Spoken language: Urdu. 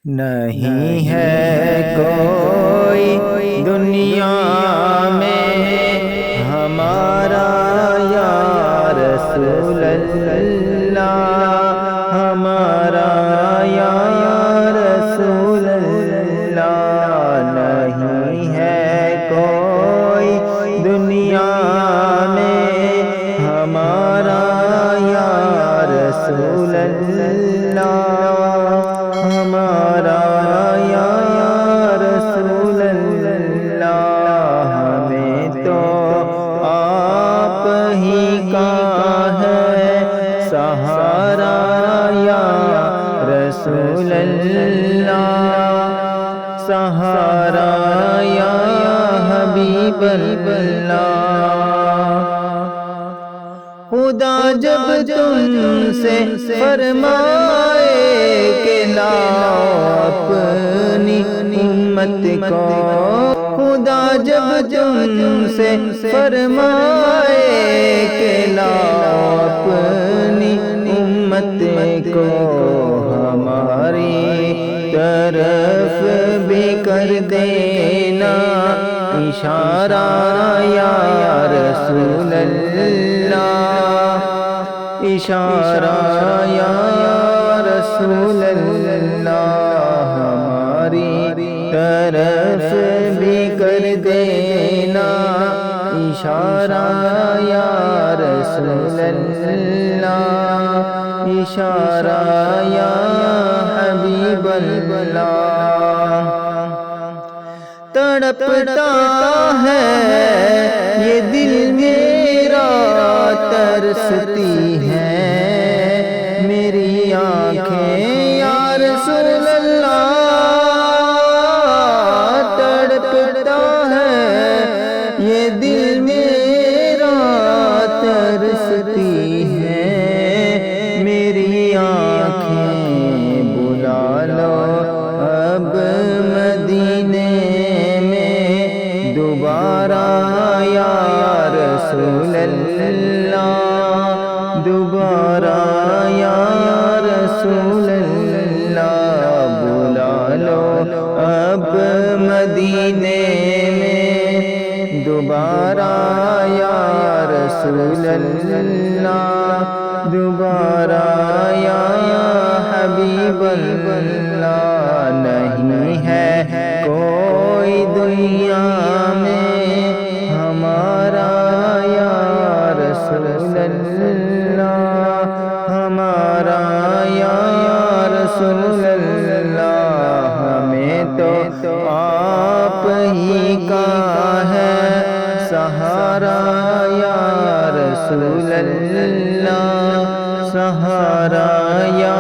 نہیں ہے کوئی دنیا میں ہمارا یا رسول اللہ، ہمارا یا رسول اللہ۔ نہیں ہے کوئی دنیا میں ہمارا یا رسول اللہ، ہمارا یا رسول اللہ۔ ہمیں تو آپ ہی کا ہے سہارا یا رسول اللہ، سہارا یا حبیب اللہ۔ خدا جب تم سے فرمائے کہ لاؤ اپنی امت کو، خدا جب تم سے فرمائے کہ لاؤ اپنی امت کو، ہماری طرف بھی کر دینا اشارہ یا رسول اللہ، اشارہ یا رسول اللہ۔ ہماری طرف بھی کر دینا اشارہ یا رسول اللہ، اشارہ یا حبیب اللہ۔ تڑپتا ہے یہ دل میرا، ترستی ہے میری آنکھیں یا رسول اللہ۔ تڑپتا ہے یہ دل میرا، ترستی ہے میری آنکھیں۔ بلا لو اب مدینے میں دوبارہ یا رسول اللہ، دوبارہ یا رسول اللہ۔ بلا لو اب مدینے میں دوبارہ یا رسول اللہ، دوبارہ یا حبیب اللہ۔ نہیں ہے کوئی دنیا میں ہمارا یا رسول اللہ، ہمارا یا رسول اللہ۔ ہمیں تو آپ ہی کا ہے سہارا یا رسول اللہ، سہارا یا